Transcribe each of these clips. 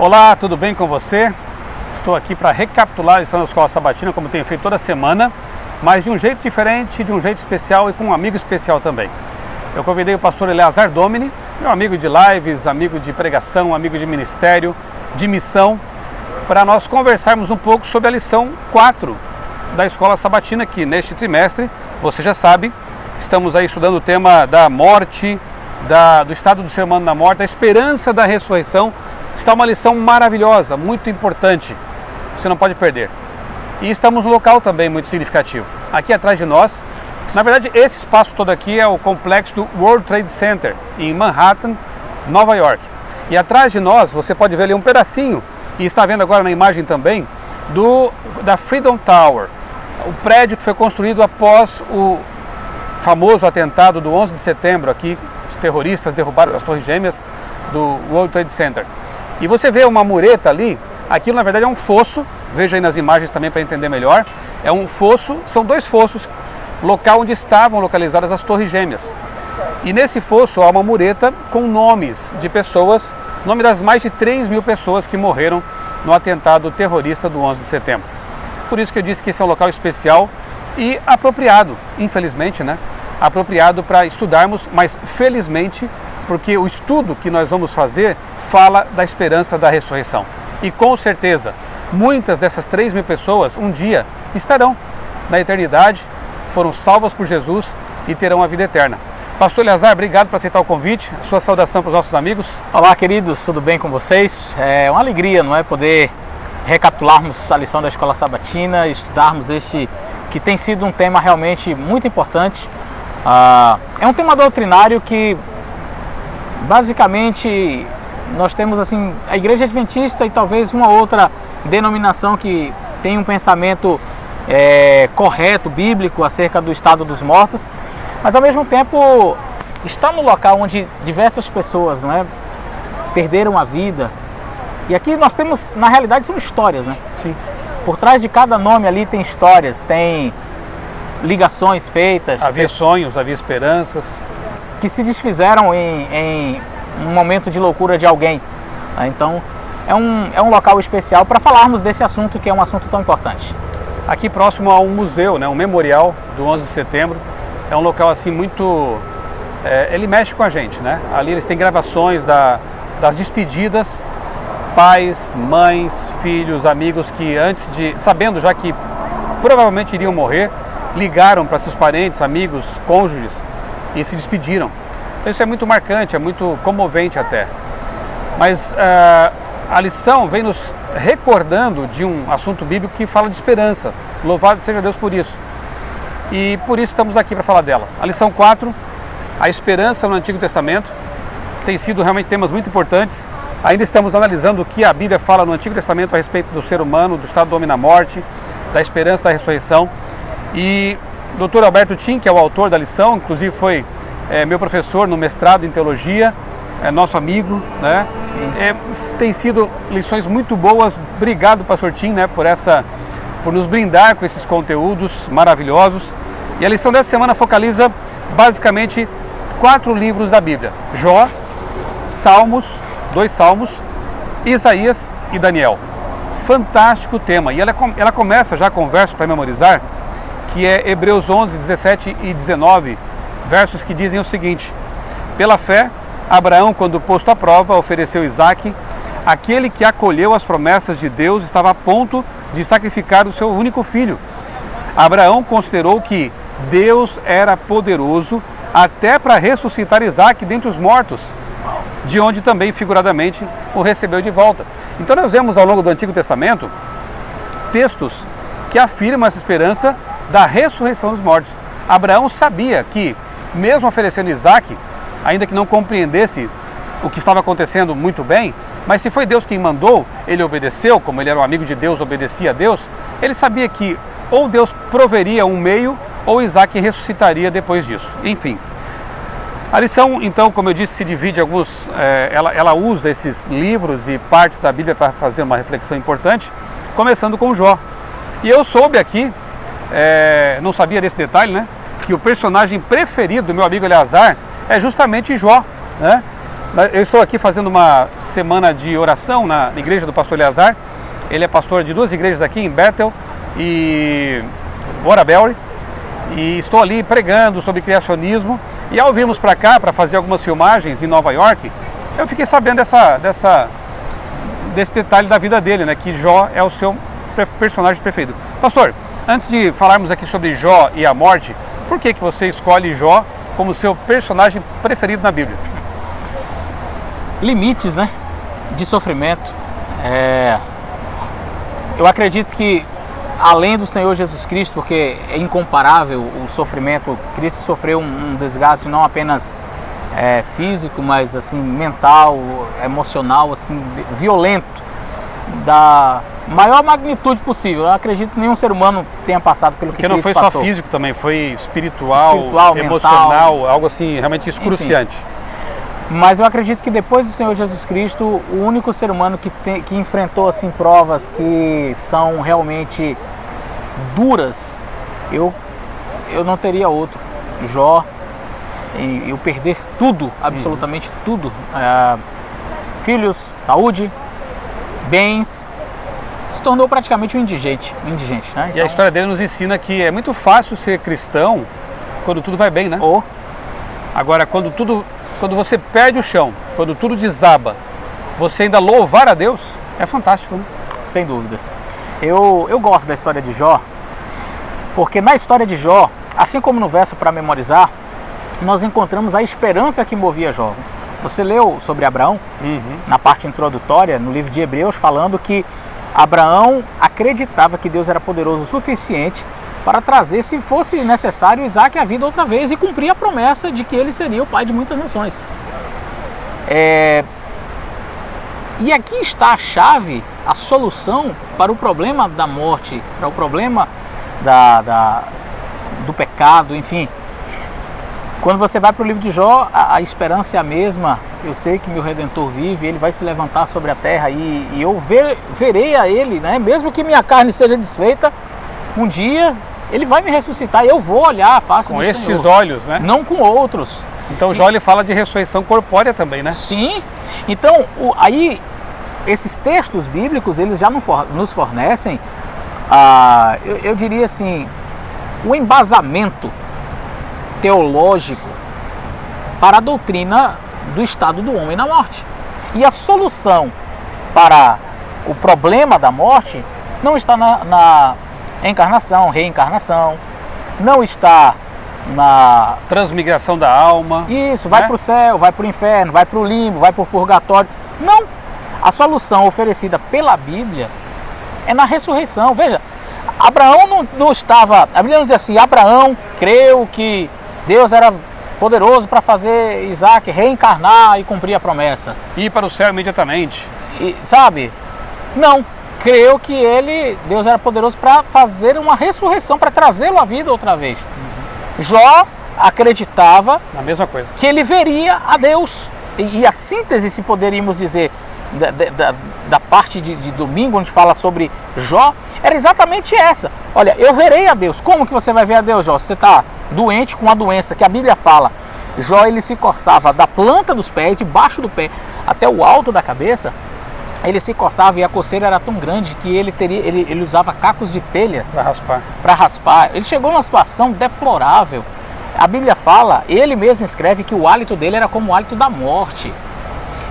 Olá, tudo bem com você? Estou aqui para recapitular a lição da Escola Sabatina, como tenho feito toda semana, mas de um jeito diferente, de um jeito especial e com um amigo especial também. Eu convidei o pastor Eleazar Domini, meu amigo de lives, amigo de pregação, amigo de ministério, de missão, para nós conversarmos um pouco sobre a lição 4 da Escola Sabatina, que neste trimestre, você já sabe, estamos aí estudando o tema da morte, do estado do ser humano na morte, da esperança da ressurreição. Está uma lição maravilhosa, muito importante, você não pode perder. E estamos num local também muito significativo. Aqui atrás de nós, na verdade esse espaço todo aqui é o complexo do World Trade Center, em Manhattan, Nova York. E atrás de nós, você pode ver ali um pedacinho, e está vendo agora na imagem também, da Freedom Tower, o prédio que foi construído após o famoso atentado do 11 de setembro aqui, os terroristas derrubaram as torres gêmeas do World Trade Center. E você vê uma mureta ali, aquilo na verdade é um fosso, veja aí nas imagens também para entender melhor, é um fosso, são dois fossos, local onde estavam localizadas as torres gêmeas. E nesse fosso há uma mureta com nomes de pessoas, nome das mais de 3.000 pessoas que morreram no atentado terrorista do 11 de setembro. Por isso que eu disse que esse é um local especial e apropriado, infelizmente, né? Apropriado para estudarmos, mas felizmente, porque o estudo que nós vamos fazer fala da esperança da ressurreição. E com certeza, muitas dessas 3.000 pessoas um dia estarão na eternidade, foram salvas por Jesus e terão a vida eterna. Pastor Eleazar, obrigado por aceitar o convite. Sua saudação para os nossos amigos. Olá, queridos, tudo bem com vocês? É uma alegria, não é, poder recapitularmos a lição da Escola Sabatina, estudarmos este que tem sido um tema realmente muito importante. É um tema doutrinário que basicamente nós temos assim a Igreja Adventista e talvez uma outra denominação que tem um pensamento correto, bíblico acerca do estado dos mortos, mas ao mesmo tempo está no local onde diversas pessoas, não é, perderam a vida. E aqui nós temos, na realidade, são histórias, né? Sim. Por trás de cada nome ali tem histórias, tem ligações feitas. Havia sonhos, havia esperanças. Que se desfizeram em um momento de loucura de alguém. Então, é um local especial para falarmos desse assunto, que é um assunto tão importante. Aqui próximo a um museu, né, um memorial do 11 de setembro. É um local assim muito... ele mexe com a gente, né? Ali eles têm gravações das despedidas, pais, mães, filhos, amigos que antes de... sabendo já que provavelmente iriam morrer, ligaram para seus parentes, amigos, cônjuges e se despediram. Então isso é muito marcante, é muito comovente até. Mas a lição vem nos recordando de um assunto bíblico que fala de esperança. Louvado seja Deus por isso. E por isso estamos aqui para falar dela. A lição 4, a esperança no Antigo Testamento, tem sido realmente temas muito importantes. Ainda estamos analisando o que a Bíblia fala no Antigo Testamento a respeito do ser humano, do estado do homem na morte, da esperança da ressurreição. E o Dr. Alberto Tim, que é o autor da lição, inclusive foi meu professor no mestrado em teologia, é nosso amigo, né? Tem sido lições muito boas. Obrigado, pastor Tim, né, por nos brindar com esses conteúdos maravilhosos. E a lição dessa semana focaliza basicamente 4 livros da Bíblia: Jó, Salmos, 2 Salmos, Isaías e Daniel. Fantástico tema. E ela começa já com um verso para memorizar, que é Hebreus 11, 17 e 19, versos que dizem o seguinte: pela fé, Abraão, quando posto à prova, ofereceu Isaque. Aquele que acolheu as promessas de Deus estava a ponto de sacrificar o seu único filho. Abraão considerou que Deus era poderoso até para ressuscitar Isaque dentre os mortos, de onde também figuradamente o recebeu de volta. Então nós vemos ao longo do Antigo Testamento textos que afirmam essa esperança da ressurreição dos mortos. Abraão sabia que, mesmo oferecendo Isaque, ainda que não compreendesse o que estava acontecendo muito bem, mas se foi Deus quem mandou, ele obedeceu, como ele era um amigo de Deus, obedecia a Deus, ele sabia que ou Deus proveria um meio, ou Isaque ressuscitaria depois disso. Enfim, a lição, então, como eu disse, se divide em alguns... ela usa esses livros e partes da Bíblia para fazer uma reflexão importante, começando com Jó. E eu soube aqui, não sabia desse detalhe, né, que o personagem preferido do meu amigo Eleazar é justamente Jó, né? Eu estou aqui fazendo uma semana de oração na igreja do pastor Eleazar. Ele é pastor de 2 igrejas aqui em Bethel e Waterbury. E estou ali pregando sobre criacionismo. E ao virmos para cá para fazer algumas filmagens em Nova York, eu fiquei sabendo desse detalhe da vida dele, né? Que Jó é o seu personagem preferido. Pastor, antes de falarmos aqui sobre Jó e a morte, por que você escolhe Jó como seu personagem preferido na Bíblia? Limites, né, de sofrimento. Eu acredito que além do Senhor Jesus Cristo, porque é incomparável o sofrimento, Cristo sofreu um desgaste não apenas físico, mas assim mental, emocional, assim violento, da maior magnitude possível. Eu acredito que nenhum ser humano tenha passado pelo que Cristo passou. Porque não foi só físico também, foi espiritual emocional, mental, algo assim realmente excruciante. Enfim. Mas eu acredito que depois do Senhor Jesus Cristo, o único ser humano que enfrentou assim provas que são realmente duras, eu não teria outro. Jó, eu perder tudo, absolutamente tudo, filhos, saúde, bens, se tornou praticamente um indigente, né? Então, e a história dele nos ensina que é muito fácil ser cristão quando tudo vai bem, né? Agora, quando você perde o chão, quando tudo desaba, você ainda louvar a Deus, é fantástico, né? Sem dúvidas. Eu gosto da história de Jó, porque na história de Jó, assim como no verso para memorizar, nós encontramos a esperança que movia Jó. Você leu sobre Abraão, na parte introdutória, no livro de Hebreus, falando que Abraão acreditava que Deus era poderoso o suficiente para trazer, se fosse necessário, Isaac à vida outra vez e cumprir a promessa de que ele seria o pai de muitas nações. E aqui está a chave, a solução para o problema da morte, para o problema do pecado, enfim. Quando você vai para o livro de Jó, a esperança é a mesma. Eu sei que meu Redentor vive, ele vai se levantar sobre a terra e eu verei a ele, né? Mesmo que minha carne seja desfeita, um dia ele vai me ressuscitar e eu vou olhar a face do Senhor. Com esses olhos, né? Não com outros. Então Jó ele fala de ressurreição corpórea também, né? Sim. Então, aí, esses textos bíblicos, eles já nos fornecem, eu diria assim, o embasamento teológico para a doutrina do estado do homem na morte. E a solução para o problema da morte não está na encarnação, reencarnação, não está na transmigração da alma. Isso, vai para o céu, vai para o inferno, vai para o limbo, vai para o purgatório. Não. A solução oferecida pela Bíblia é na ressurreição. Veja, Abraão não estava... A Bíblia não diz assim, Abraão creu que Deus era poderoso para fazer Isaac reencarnar e cumprir a promessa. Ir para o céu imediatamente. Sabe? Não. Creu que Deus era poderoso para fazer uma ressurreição, para trazê-lo à vida outra vez. Jó acreditava na mesma coisa, que ele veria a Deus. E a síntese, se poderíamos dizer, da parte de domingo, onde fala sobre Jó, era exatamente essa. Olha, eu verei a Deus. Como que você vai ver a Deus, Jó? Você está doente com uma doença que a Bíblia fala. Jó, ele se coçava da planta dos pés, debaixo do pé, até o alto da cabeça. Ele se coçava e a coceira era tão grande que ele usava cacos de telha para raspar. Ele chegou numa situação deplorável. A Bíblia fala, ele mesmo escreve que o hálito dele era como o hálito da morte.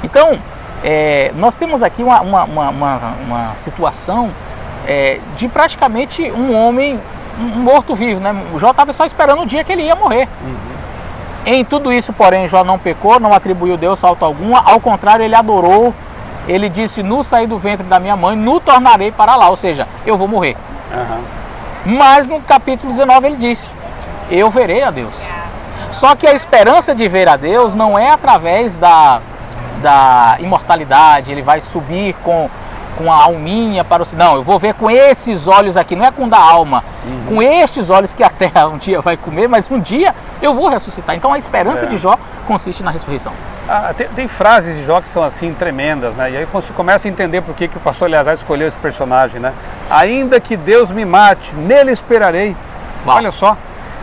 Então, nós temos aqui uma situação de praticamente um homem, um morto-vivo, né? O Jó estava só esperando o dia que ele ia morrer. Em tudo isso, porém, Jó não pecou, não atribuiu a Deus falta alguma, ao contrário, ele adorou. Ele disse, nu saí do ventre da minha mãe, nu tornarei para lá, ou seja, eu vou morrer. Mas no capítulo 19 ele disse, eu verei a Deus. Só que a esperança de ver a Deus não é através da imortalidade, ele vai subir com a alminha para o céu. Não, eu vou ver com esses olhos aqui, não é com da alma, com estes olhos que a terra um dia vai comer, mas um dia eu vou ressuscitar. Então a esperança de Jó consiste na ressurreição. Tem frases de Jó que são assim tremendas, né? E aí você começa a entender por que o pastor Eleazar escolheu esse personagem, né? Ainda que Deus me mate, nele esperarei. Olha só.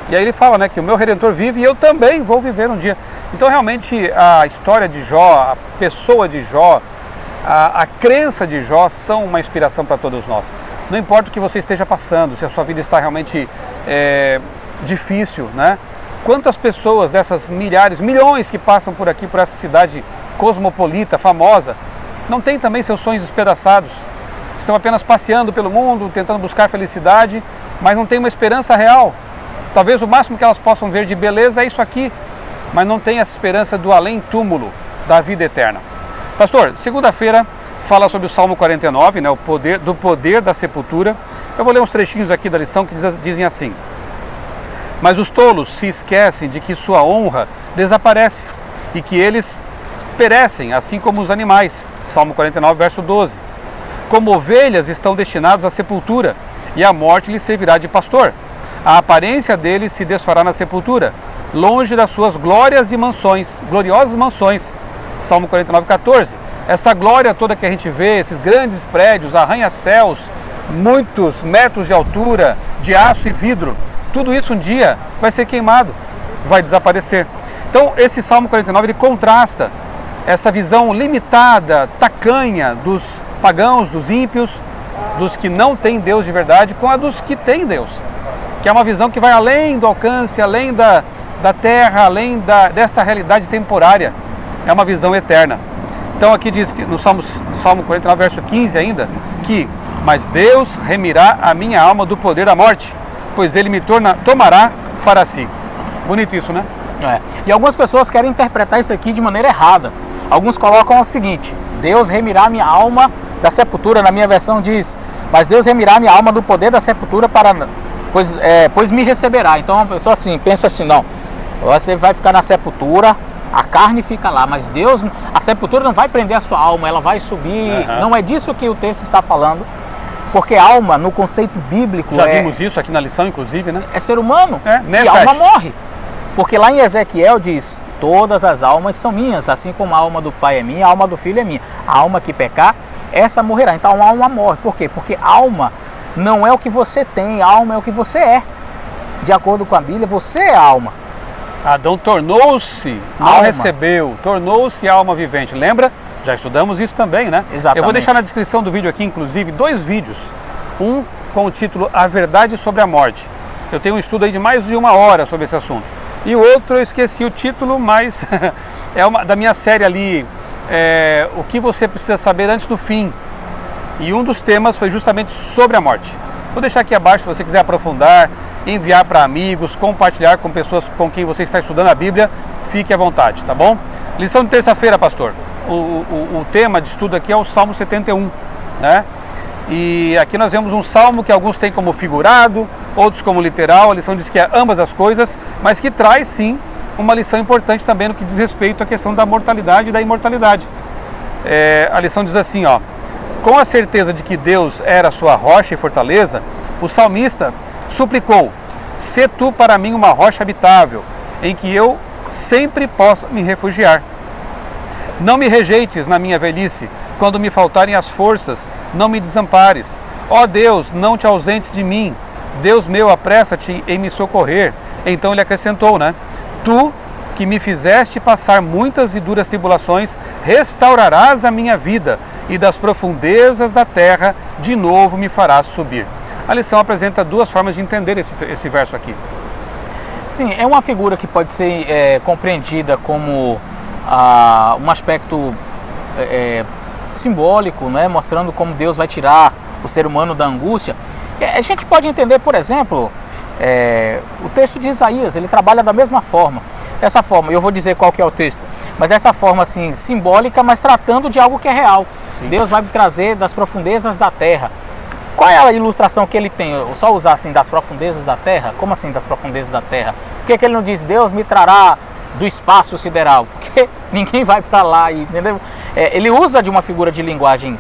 E aí ele fala, né, que o meu Redentor vive e eu também vou viver um dia. Então realmente a história de Jó, a pessoa de Jó, a crença de Jó são uma inspiração para todos nós. Não importa o que você esteja passando, se a sua vida está realmente difícil, né? Quantas pessoas dessas milhares, milhões que passam por aqui, por essa cidade cosmopolita, famosa, não têm também seus sonhos despedaçados? Estão apenas passeando pelo mundo, tentando buscar felicidade, mas não tem uma esperança real. Talvez o máximo que elas possam ver de beleza é isso aqui, mas não tem essa esperança do além-túmulo, da vida eterna. Pastor, segunda-feira fala sobre o Salmo 49, né, do poder da sepultura. Eu vou ler uns trechinhos aqui da lição que dizem assim: mas os tolos se esquecem de que sua honra desaparece e que eles perecem, assim como os animais. Salmo 49, verso 12. Como ovelhas estão destinados à sepultura, e a morte lhes servirá de pastor. A aparência deles se desfará na sepultura, longe das suas glórias e mansões, gloriosas mansões. Salmo 49, 14. Essa glória toda que a gente vê, esses grandes prédios, arranha-céus, muitos metros de altura, de aço e vidro, tudo isso um dia vai ser queimado, vai desaparecer. Então esse Salmo 49 ele contrasta essa visão limitada, tacanha dos pagãos, dos ímpios, dos que não têm Deus de verdade, com a dos que têm Deus, que é uma visão que vai além do alcance, além da terra, além desta realidade temporária. É uma visão eterna. Então aqui diz que no Salmo 49, verso 15 ainda, que mas Deus remirá a minha alma do poder da morte, pois ele me tomará para si. Bonito isso, né? E algumas pessoas querem interpretar isso aqui de maneira errada. Alguns colocam o seguinte: Deus remirá a minha alma da sepultura. Na minha versão diz, mas Deus remirá a minha alma do poder da sepultura, pois me receberá. Então uma pessoa assim, pensa assim, não, você vai ficar na sepultura, a carne fica lá, mas Deus, a sepultura não vai prender a sua alma, ela vai subir. Não é disso que o texto está falando, porque alma, no conceito bíblico, já vimos isso aqui na lição, inclusive, né? É ser humano, e alma morre. Porque lá em Ezequiel diz, todas as almas são minhas, assim como a alma do pai é minha, a alma do filho é minha. A alma que pecar, essa morrerá. Então a alma morre. Por quê? Porque alma não é o que você tem, alma é o que você é. De acordo com a Bíblia, você é alma. Adão tornou-se, não recebeu, tornou-se alma vivente. Lembra? Já estudamos isso também, né? Exatamente. Eu vou deixar na descrição do vídeo aqui, inclusive, 2 vídeos. Um com o título A Verdade sobre a Morte. Eu tenho um estudo aí de mais de 1 hora sobre esse assunto. E o outro eu esqueci o título, mas é da minha série ali, o que você precisa saber antes do fim. E um dos temas foi justamente sobre a morte. Vou deixar aqui abaixo se você quiser aprofundar, enviar para amigos, compartilhar com pessoas com quem você está estudando a Bíblia, fique à vontade, tá bom? Lição de terça-feira, pastor. O tema de estudo aqui é o Salmo 71, né? E aqui nós vemos um salmo que alguns têm como figurado, outros como literal. A lição diz que é ambas as coisas, mas que traz sim uma lição importante também no que diz respeito à questão da mortalidade e da imortalidade. A lição diz assim, ó: com a certeza de que Deus era sua rocha e fortaleza, o salmista suplicou: sê tu para mim uma rocha habitável, em que eu sempre possa me refugiar. Não me rejeites na minha velhice, quando me faltarem as forças, não me desampares. Ó Deus, não te ausentes de mim. Deus meu, apressa-te em me socorrer. Então ele acrescentou, né? Tu, que me fizeste passar muitas e duras tribulações, restaurarás a minha vida, e das profundezas da terra de novo me farás subir. A lição apresenta 2 formas de entender esse verso aqui. Sim, é uma figura que pode ser compreendida como um aspecto simbólico, né, mostrando como Deus vai tirar o ser humano da angústia. A gente pode entender, por exemplo, o texto de Isaías, ele trabalha da mesma forma. Dessa forma, eu vou dizer qual que é o texto, mas dessa forma assim, simbólica, mas tratando de algo que é real. Sim. Deus vai me trazer das profundezas da terra. Qual é a ilustração que ele tem? Eu só usar assim, das profundezas da terra? Como assim das profundezas da terra? Por que ele não diz, Deus me trará do espaço sideral? Porque ninguém vai para lá, entendeu? Ele usa de uma figura de linguagem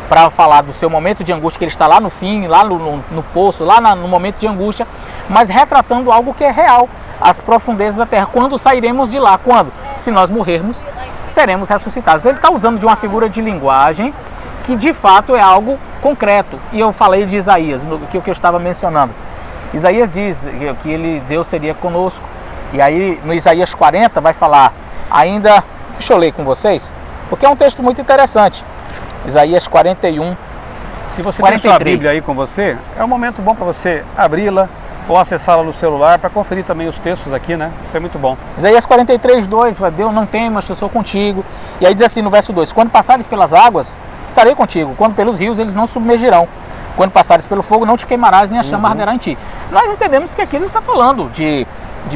para falar do seu momento de angústia, que ele está lá no fim, lá no poço, lá no momento de angústia, mas retratando algo que é real, as profundezas da terra. Quando sairemos de lá? Quando? Se nós morrermos, seremos ressuscitados. Ele está usando de uma figura de linguagem que de fato é algo concreto. E eu falei de Isaías, o que eu estava mencionando. Isaías diz que Deus seria conosco, E aí no Isaías 40 vai falar ainda, deixa eu ler com vocês, porque é um texto muito interessante. Isaías 41, Se você 43. tem sua Bíblia aí com você, é um momento bom para você abri-la ou acessá-la no celular para conferir também os textos aqui, né? Isso é muito bom. Isaías 43, 2, Deus não temas, eu sou contigo. E aí diz assim no verso 2, quando passares pelas águas, estarei contigo. Quando pelos rios, eles não submergirão. Quando passares pelo fogo, não te queimarás, nem a chama arderá em ti. Nós entendemos que aqui ele está falando de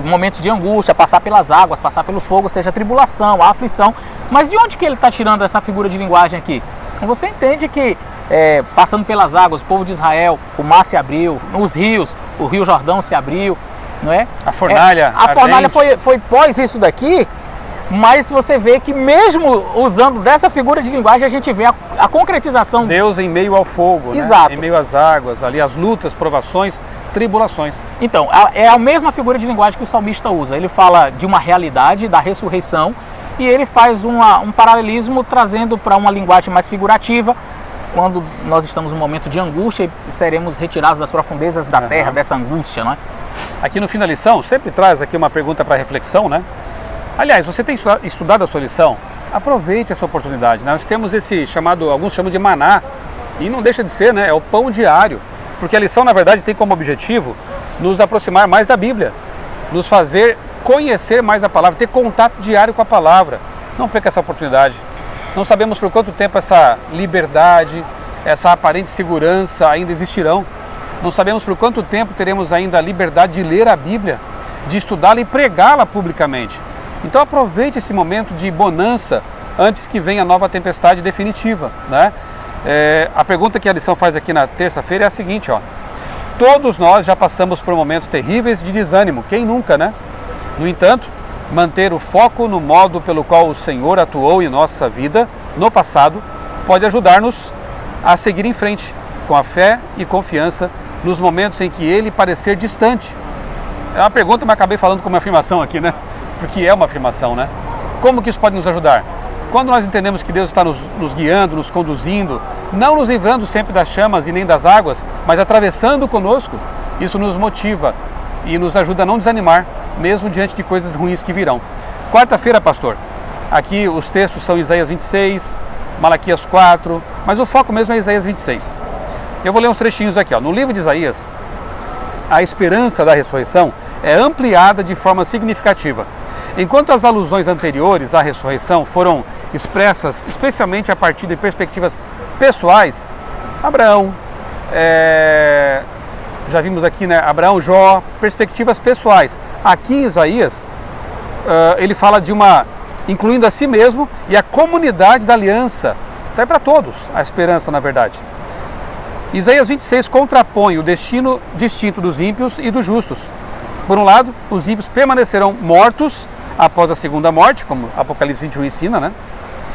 momentos de angústia, passar pelas águas, passar pelo fogo, ou seja, a tribulação, a aflição. Mas de onde que ele está tirando essa figura de linguagem aqui? Você entende que passando pelas águas, o povo de Israel, o mar se abriu, os rios, o rio Jordão se abriu, não é? A fornalha a fornalha foi pós isso daqui, mas você vê que mesmo usando dessa figura de linguagem, a gente vê a concretização. Deus em meio ao fogo, Exato. Né? Em meio às águas, ali as lutas, provações, tribulações. Então, é a mesma figura de linguagem que o salmista usa. Ele fala de uma realidade, da ressurreição, e ele faz um paralelismo trazendo para uma linguagem mais figurativa, quando nós estamos num momento de angústia e seremos retirados das profundezas da terra, dessa angústia, não é? Aqui no fim da lição, sempre traz aqui uma pergunta para reflexão, né? Aliás, você tem estudado a sua lição? Aproveite essa oportunidade, né? Nós temos esse chamado, alguns chamam de maná, e não deixa de ser, né? É o pão diário, porque a lição, na verdade, tem como objetivo nos aproximar mais da Bíblia, nos fazer conhecer mais a palavra, ter contato diário com a palavra. Não perca essa oportunidade. Não sabemos por quanto tempo essa liberdade, essa aparente segurança ainda existirão. Não sabemos por quanto tempo teremos ainda a liberdade de ler a Bíblia, de estudá-la e pregá-la publicamente. Então aproveite esse momento de bonança antes que venha a nova tempestade definitiva, né? A pergunta que a lição faz aqui na terça-feira é a seguinte, ó. Todos nós já passamos por momentos terríveis de desânimo, quem nunca, né? No entanto, manter o foco no modo pelo qual o Senhor atuou em nossa vida no passado pode ajudar-nos a seguir em frente com a fé e confiança nos momentos em que Ele parecer distante. É uma pergunta, mas acabei falando como uma afirmação aqui, né? Porque é uma afirmação, né? Como que isso pode nos ajudar? Quando nós entendemos que Deus está nos guiando, nos conduzindo, não nos livrando sempre das chamas e nem das águas, mas atravessando conosco, isso nos motiva e nos ajuda a não desanimar, mesmo diante de coisas ruins que virão. Quarta-feira, pastor, aqui os textos são Isaías 26, Malaquias 4, mas o foco mesmo é Isaías 26. Eu vou ler uns trechinhos aqui, ó. No livro de Isaías, a esperança da ressurreição é ampliada de forma significativa. Enquanto as alusões anteriores à ressurreição foram expressas especialmente a partir de perspectivas pessoais, Abraão, já vimos aqui, né, Abraão, Jó, perspectivas pessoais. Aqui em Isaías, ele fala de incluindo a si mesmo e a comunidade da aliança. Então é para todos a esperança, na verdade. Isaías 26 contrapõe o destino distinto dos ímpios e dos justos. Por um lado, os ímpios permanecerão mortos após a segunda morte, como Apocalipse 21 ensina, né?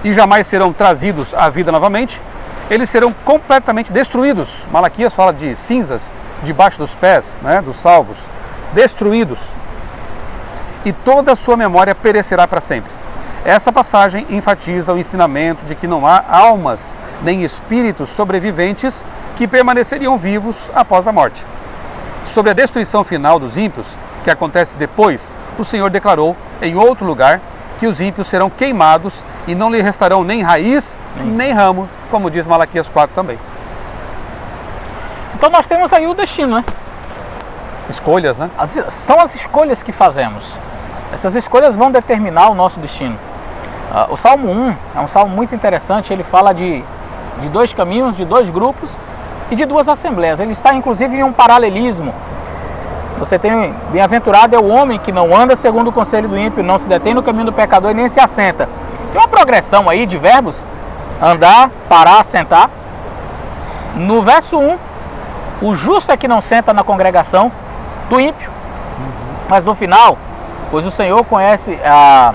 E jamais serão trazidos à vida novamente. Eles serão completamente destruídos. Malaquias fala de cinzas debaixo dos pés, né, dos salvos, destruídos. E toda a sua memória perecerá para sempre. Essa passagem enfatiza o ensinamento de que não há almas nem espíritos sobreviventes que permaneceriam vivos após a morte. Sobre a destruição final dos ímpios, que acontece depois, o Senhor declarou em outro lugar que os ímpios serão queimados e não lhe restarão nem raiz nem ramo, como diz Malaquias 4 também. Então nós temos aí o destino, né? Escolhas, né? São as escolhas que fazemos. Essas escolhas vão determinar o nosso destino. O Salmo 1 é um salmo muito interessante. Ele fala de dois caminhos, de dois grupos e de duas assembleias. Ele está inclusive em um paralelismo. Você tem, bem-aventurado é o homem que não anda segundo o conselho do ímpio, não se detém no caminho do pecador e nem se assenta. Tem uma progressão aí de verbos: andar, parar, sentar. No verso 1, o justo é que não senta na congregação do ímpio. Mas no final, pois o Senhor conhece a...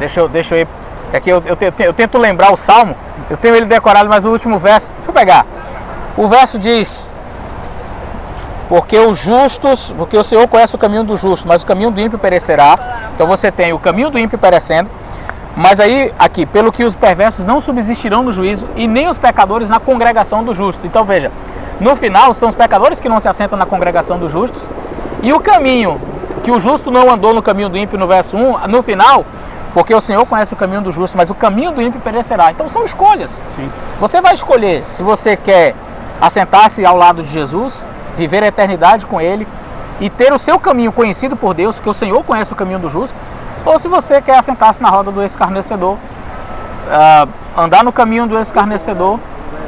Deixa eu ir. Aqui eu tento lembrar o salmo. Eu tenho ele decorado, mas o último verso... Deixa eu pegar. O verso diz: porque o Senhor conhece o caminho do justo, mas o caminho do ímpio perecerá. Então você tem o caminho do ímpio perecendo. Mas aí, aqui, pelo que os perversos não subsistirão no juízo e nem os pecadores na congregação do justo. Então veja, no final são os pecadores que não se assentam na congregação dos justos e o caminho que o justo não andou no caminho do ímpio no verso 1, no final, porque o Senhor conhece o caminho do justo, mas o caminho do ímpio perecerá. Então são escolhas. Sim. Você vai escolher se você quer assentar-se ao lado de Jesus, viver a eternidade com Ele e ter o seu caminho conhecido por Deus, porque o Senhor conhece o caminho do justo, ou se você quer assentar-se na roda do escarnecedor, andar no caminho do escarnecedor,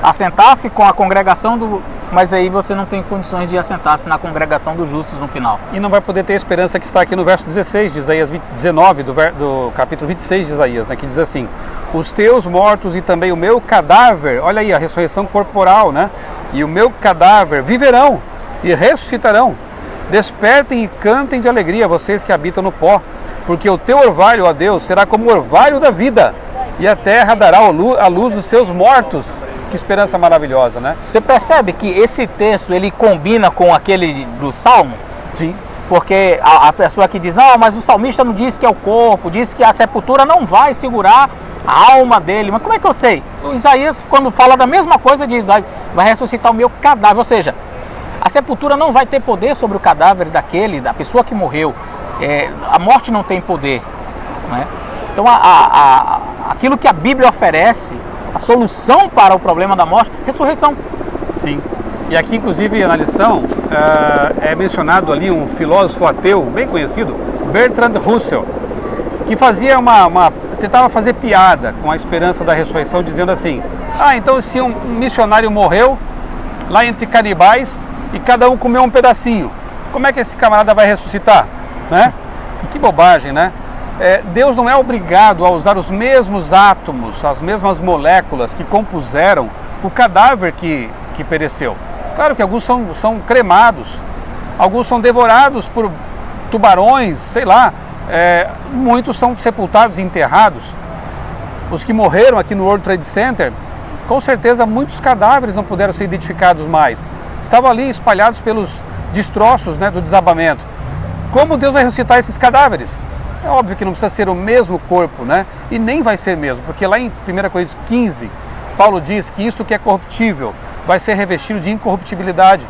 assentar-se com a congregação do... Mas aí você não tem condições de assentar-se na congregação dos justos no final. E não vai poder ter a esperança que está aqui no verso 16 de Isaías 19, do capítulo 26 de Isaías, né, que diz assim: os teus mortos e também o meu cadáver, olha aí a ressurreição corporal, né? E o meu cadáver viverão e ressuscitarão. Despertem e cantem de alegria vocês que habitam no pó, porque o teu orvalho, ó Deus, será como o orvalho da vida, e a terra dará a luz dos seus mortos. Que esperança maravilhosa, né? Você percebe que esse texto ele combina com aquele do Salmo? Sim. Porque a pessoa que diz, não, mas o salmista não disse que é o corpo, disse que a sepultura não vai segurar a alma dele. Mas como é que eu sei? O Isaías, quando fala da mesma coisa, diz, vai ressuscitar o meu cadáver. Ou seja, a sepultura não vai ter poder sobre o cadáver da pessoa que morreu. A morte não tem poder, né? Então aquilo que a Bíblia oferece, a solução para o problema da morte, ressurreição. Sim. E aqui, inclusive, na lição, é mencionado ali um filósofo ateu bem conhecido, Bertrand Russell, que fazia tentava fazer piada com a esperança da ressurreição, dizendo assim: então se um missionário morreu lá entre canibais e cada um comeu um pedacinho, como é que esse camarada vai ressuscitar? Né? Que bobagem, né? Deus não é obrigado a usar os mesmos átomos, as mesmas moléculas que compuseram o cadáver que pereceu. Claro que alguns são cremados, alguns são devorados por tubarões, sei lá, muitos são sepultados e enterrados. Os que morreram aqui no World Trade Center, com certeza muitos cadáveres não puderam ser identificados mais. Estavam ali espalhados pelos destroços, né, do desabamento. Como Deus vai ressuscitar esses cadáveres? É óbvio que não precisa ser o mesmo corpo, né? E nem vai ser mesmo, porque lá em 1 Coríntios 15, Paulo diz que isto que é corruptível vai ser revestido de incorruptibilidade.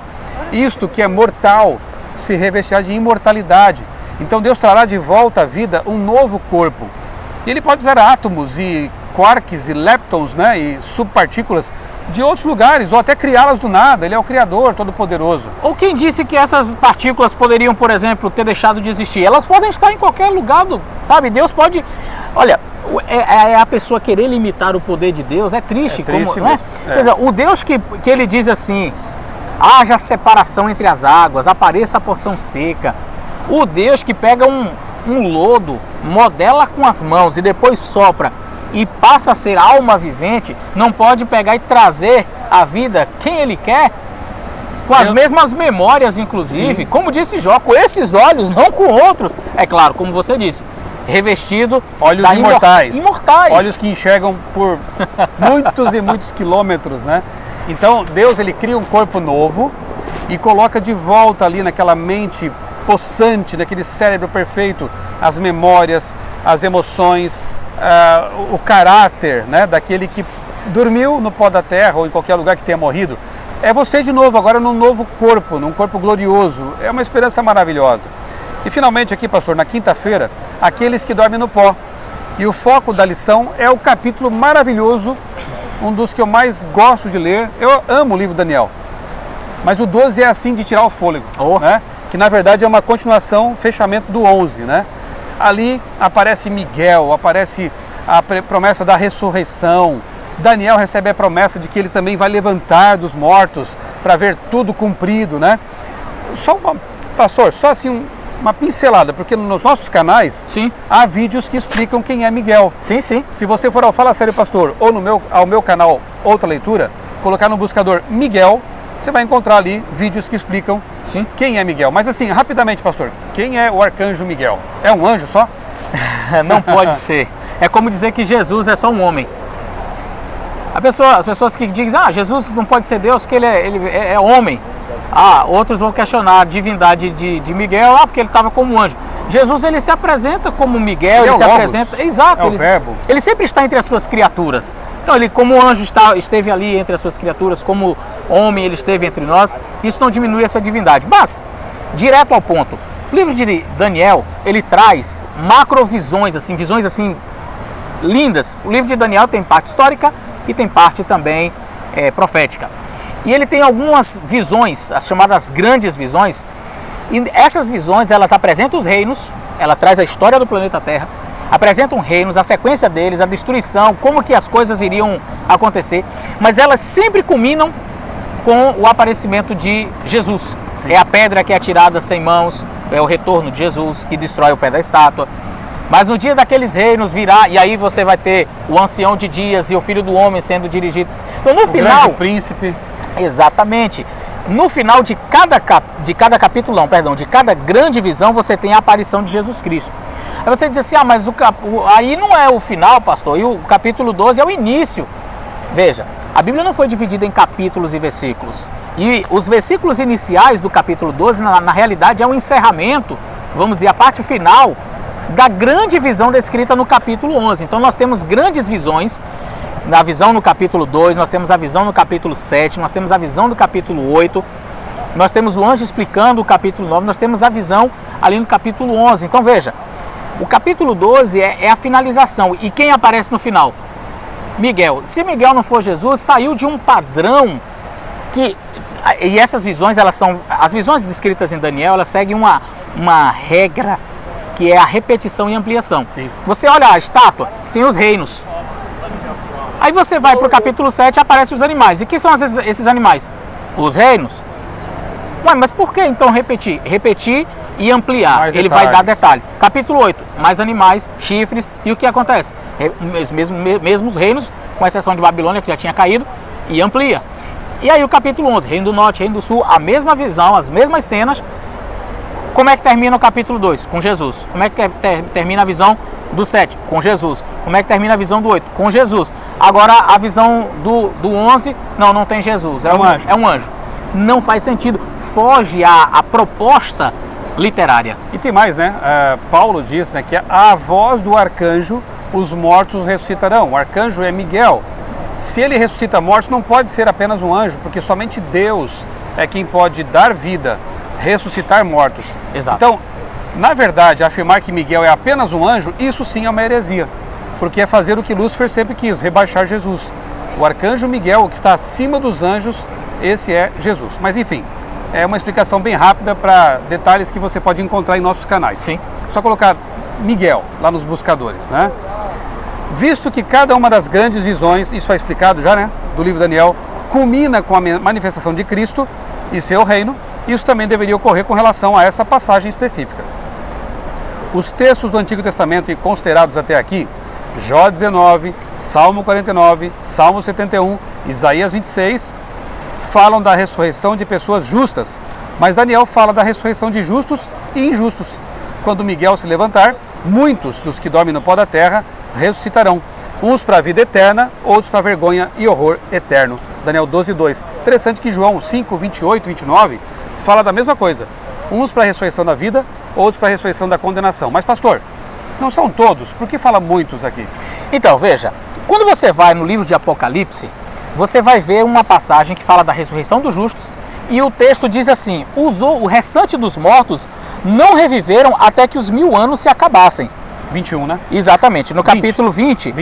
Isto que é mortal se revestirá de imortalidade. Então Deus trará de volta à vida um novo corpo. E Ele pode usar átomos e quarks e leptons, né? E subpartículas de outros lugares, ou até criá-las do nada. Ele é o Criador Todo-Poderoso. Ou quem disse que essas partículas poderiam, por exemplo, ter deixado de existir? Elas podem estar em qualquer lugar, sabe? Deus pode... Olha, a pessoa querer limitar o poder de Deus é triste. Triste como, né? Quer dizer, o Deus que ele diz assim, haja separação entre as águas, apareça a porção seca. O Deus que pega um lodo, modela com as mãos e depois sopra e passa a ser alma vivente, não pode pegar e trazer à vida quem Ele quer, com as mesmas memórias, inclusive, sim, como disse Jó, com esses olhos, não com outros. É claro, como você disse, revestido olhos imortais. Olhos que enxergam por muitos e muitos quilômetros, né? Então Deus, Ele cria um corpo novo e coloca de volta ali naquela mente possante, naquele cérebro perfeito, as memórias, as emoções, o caráter, né, daquele que dormiu no pó da terra ou em qualquer lugar que tenha morrido. É você de novo, agora num novo corpo, num corpo glorioso. É uma esperança maravilhosa. E finalmente aqui, pastor, na quinta-feira, aqueles que dormem no pó. E o foco da lição é o capítulo maravilhoso, um dos que eu mais gosto de ler. Eu amo o livro Daniel, mas o 12 é assim de tirar o fôlego, né? Que na verdade é uma continuação, fechamento do 11, né? Ali aparece Miguel, aparece a promessa da ressurreição. Daniel recebe a promessa de que ele também vai levantar dos mortos para ver tudo cumprido, né? Pastor, só assim uma pincelada, porque nos nossos canais, sim, há vídeos que explicam quem é Miguel. Sim, sim. Se você for ao Fala Sério Pastor ou ao meu canal Outra Leitura, colocar no buscador Miguel, você vai encontrar ali vídeos que explicam, sim, quem é Miguel. Mas assim, rapidamente, pastor, quem é o arcanjo Miguel? É um anjo só? Não pode ser. É como dizer que Jesus é só um homem. As pessoas que dizem, Jesus não pode ser Deus, que ele é homem. Outros vão questionar a divindade de Miguel, porque ele estava como anjo. Jesus, ele se apresenta como Miguel, ele se apresenta... Exato, é o verbo. Ele sempre está entre as suas criaturas. Então, ele como anjo esteve ali entre as suas criaturas, como homem ele esteve entre nós. Isso não diminui a sua divindade. Mas, direto ao ponto, O livro de Daniel, ele traz macrovisões, assim, visões assim lindas. O livro de Daniel tem parte histórica e tem parte também profética. E ele tem algumas visões, as chamadas grandes visões. E essas visões, elas apresentam os reinos, ela traz a história do planeta Terra, apresentam reinos, a sequência deles, a destruição, como que as coisas iriam acontecer, mas elas sempre culminam com o aparecimento de Jesus. Sim. É a pedra que é atirada sem mãos, é o retorno de Jesus que destrói o pé da estátua. Mas no dia daqueles reinos virá, e aí você vai ter o ancião de dias e o filho do homem sendo dirigido. Então no final... grande príncipe. Exatamente. No final de cada capítulo, de cada grande visão, você tem a aparição de Jesus Cristo. Aí você diz assim, mas aí não é o final, pastor, e o capítulo 12 é o início. Veja, a Bíblia não foi dividida em capítulos e versículos. E os versículos iniciais do capítulo 12, na realidade, é um encerramento, vamos dizer, a parte final da grande visão descrita no capítulo 11. Então nós temos grandes visões. Na visão no capítulo 2, nós temos a visão no capítulo 7, nós temos a visão do capítulo 8, nós temos o anjo explicando o capítulo 9, nós temos a visão ali no capítulo 11. Então veja, o capítulo 12 é a finalização. E quem aparece no final? Miguel. Se Miguel não for Jesus, saiu de um padrão que... E essas visões, elas são... As visões descritas em Daniel, elas seguem uma regra que é a repetição e ampliação. Sim. Você olha a estátua, tem os reinos. Aí você vai para o capítulo 7 e aparecem os animais. E que são esses animais? Os reinos. Ué, mas por que então repetir? Repetir e ampliar. Mais Ele detalhes. Vai dar detalhes. Capítulo 8, mais animais, chifres. E o que acontece? Mesmos reinos, com exceção de Babilônia, que já tinha caído, e amplia. E aí o capítulo 11, reino do norte, reino do sul, a mesma visão, as mesmas cenas. Como é que termina o capítulo 2? Com Jesus. Como é que termina a visão do 7? Com Jesus. Como é que termina a visão do 8? Com Jesus. Agora a visão do 11, não tem Jesus, é um anjo. Não faz sentido, foge a proposta literária. E tem mais, né? Paulo diz, né, que a voz do arcanjo os mortos ressuscitarão. O arcanjo é Miguel. Se ele ressuscita mortos, não pode ser apenas um anjo, porque somente Deus é quem pode dar vida, ressuscitar mortos. Exato. Então, na verdade, afirmar que Miguel é apenas um anjo, isso sim é uma heresia, porque é fazer o que Lúcifer sempre quis, rebaixar Jesus. O arcanjo Miguel, que está acima dos anjos, esse é Jesus. Mas enfim, é uma explicação bem rápida para detalhes que você pode encontrar em nossos canais. Sim. Só colocar Miguel lá nos buscadores, né? Visto que cada uma das grandes visões, isso é explicado já, né, do livro de Daniel, culmina com a manifestação de Cristo e seu reino, isso também deveria ocorrer com relação a essa passagem específica. Os textos do Antigo Testamento e considerados até aqui, Jó 19, Salmo 49, Salmo 71, Isaías 26, falam da ressurreição de pessoas justas, mas Daniel fala da ressurreição de justos e injustos. Quando Miguel se levantar, muitos dos que dormem no pó da terra ressuscitarão, uns para a vida eterna, outros para a vergonha e horror eterno. Daniel 12, 2. Interessante que João 5, 28 e 29 fala da mesma coisa. Uns para a ressurreição da vida, outros para a ressurreição da condenação. Mas pastor, não são todos, por que fala muitos aqui? Então, veja, quando você vai no livro de Apocalipse, você vai ver uma passagem que fala da ressurreição dos justos, e o texto diz assim: o restante dos mortos não reviveram até que os 1000 anos se acabassem. 21, né? Exatamente. No capítulo 20.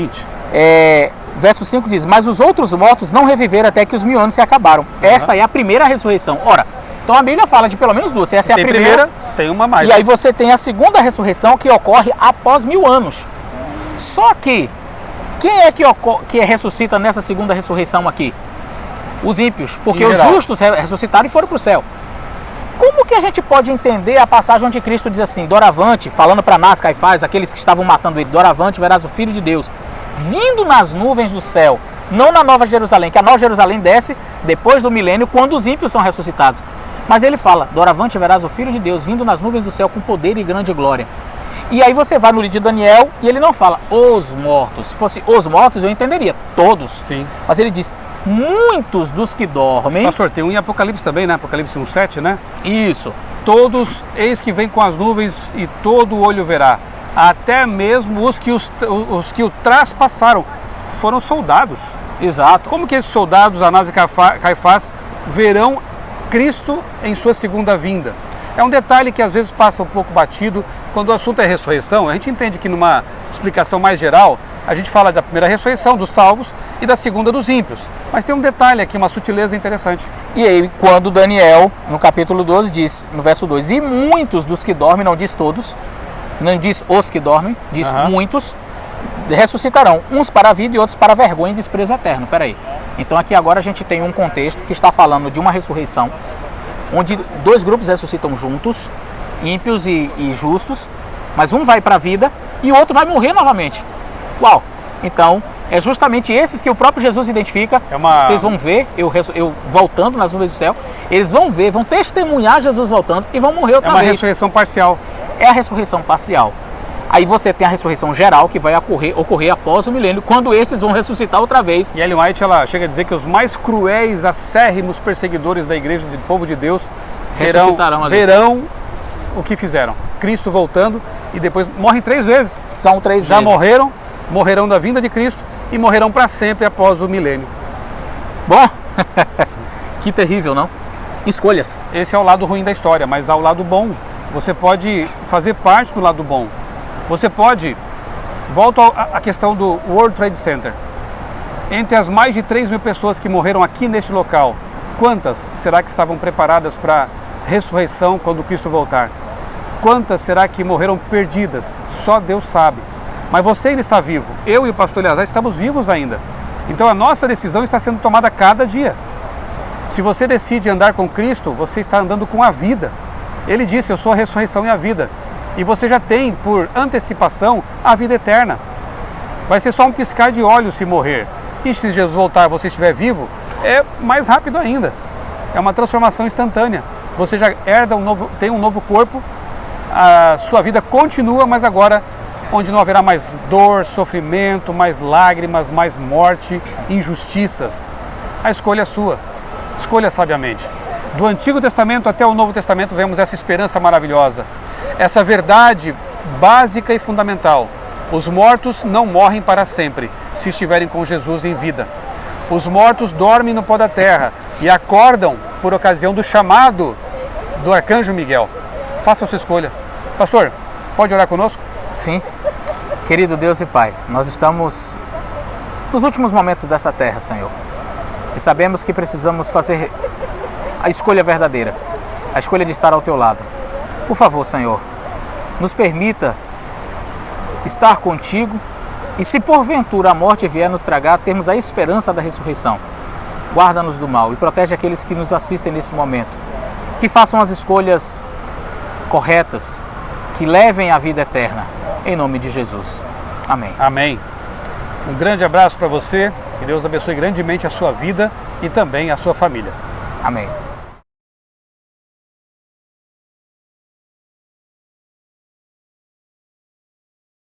Verso 5 diz: mas os outros mortos não reviveram até que os 1000 anos se acabaram. Esta é a primeira ressurreição. Ora, então a Bíblia fala de pelo menos duas. Essa é a primeira, tem uma mais. E aí você tem a segunda ressurreição, que ocorre após 1000 anos. Só que, quem é que ressuscita nessa segunda ressurreição aqui? Os ímpios. Porque os justos ressuscitaram e foram para o céu. Como que a gente pode entender a passagem onde Cristo diz assim: doravante, falando para Anás, Caifás, aqueles que estavam matando ele, doravante verás o Filho de Deus vindo nas nuvens do céu, não na Nova Jerusalém, que a Nova Jerusalém desce depois do milênio, quando os ímpios são ressuscitados. Mas ele fala: doravante verás o Filho de Deus vindo nas nuvens do céu com poder e grande glória. E aí você vai no livro de Daniel e ele não fala os mortos. Se fosse os mortos eu entenderia, todos. Sim. Mas ele diz: muitos dos que dormem. Pastor, tem um em Apocalipse também, né? Apocalipse 1:7, né? Isso. Todos, eis que vem com as nuvens e todo olho verá. Até mesmo os que o traspassaram foram soldados. Exato. Como que esses soldados, Anás e Caifás, verão Cristo em sua segunda vinda? É um detalhe que às vezes passa um pouco batido. Quando o assunto é ressurreição, a gente entende que numa explicação mais geral, a gente fala da primeira ressurreição dos salvos e da segunda dos ímpios. Mas tem um detalhe aqui, uma sutileza interessante. E aí, quando Daniel, no capítulo 12, diz, no verso 2, e muitos dos que dormem, não diz todos, não diz os que dormem, diz muitos, ressuscitarão, uns para a vida e outros para a vergonha e desprezo eterno. Peraí. Então aqui agora a gente tem um contexto que está falando de uma ressurreição, onde dois grupos ressuscitam juntos, ímpios e justos, mas um vai para a vida e o outro vai morrer novamente. Uau! Então, é justamente esses que o próprio Jesus identifica. Vocês vão ver, eu voltando nas nuvens do céu, eles vão ver, vão testemunhar Jesus voltando e vão morrer outra vez. É uma ressurreição parcial. É a ressurreição parcial. Aí você tem a ressurreição geral, que vai ocorrer após o milênio, quando esses vão ressuscitar outra vez. E Ellen White, ela chega a dizer que os mais cruéis, acérrimos perseguidores da igreja, do povo de Deus, verão o que fizeram. Cristo voltando e depois morrem 3 vezes. São 3 vezes. Já morrerão da vinda de Cristo e morrerão para sempre após o milênio. Bom, que terrível, não? Escolhas. Esse é o lado ruim da história, mas há o lado bom. Você pode fazer parte do lado bom. Você pode... Volto à questão do World Trade Center. Entre as mais de 3.000 pessoas que morreram aqui neste local, quantas será que estavam preparadas para a ressurreição quando Cristo voltar? Quantas será que morreram perdidas? Só Deus sabe. Mas você ainda está vivo. Eu e o pastor Eleazar estamos vivos ainda. Então a nossa decisão está sendo tomada cada dia. Se você decide andar com Cristo, você está andando com a vida. Ele disse, eu sou a ressurreição e a vida. E você já tem, por antecipação, a vida eterna. Vai ser só um piscar de olhos se morrer. E se Jesus voltar e você estiver vivo, é mais rápido ainda. É uma transformação instantânea. Você já herda tem um novo corpo, a sua vida continua, mas agora onde não haverá mais dor, sofrimento, mais lágrimas, mais morte, injustiças. A escolha é sua. Escolha sabiamente. Do Antigo Testamento até o Novo Testamento vemos essa esperança maravilhosa. Essa verdade básica e fundamental. Os mortos não morrem para sempre, se estiverem com Jesus em vida. Os mortos dormem no pó da terra e acordam por ocasião do chamado do Arcanjo Miguel. Faça a sua escolha. Pastor, pode orar conosco? Sim. Querido Deus e Pai, nós estamos nos últimos momentos dessa terra, Senhor. E sabemos que precisamos fazer a escolha verdadeira, a escolha de estar ao Teu lado. Por favor, Senhor, nos permita estar contigo e se porventura a morte vier nos tragar, termos a esperança da ressurreição. Guarda-nos do mal e protege aqueles que nos assistem nesse momento. Que façam as escolhas corretas, que levem à vida eterna. Em nome de Jesus. Amém. Amém. Um grande abraço para você. Que Deus abençoe grandemente a sua vida e também a sua família. Amém.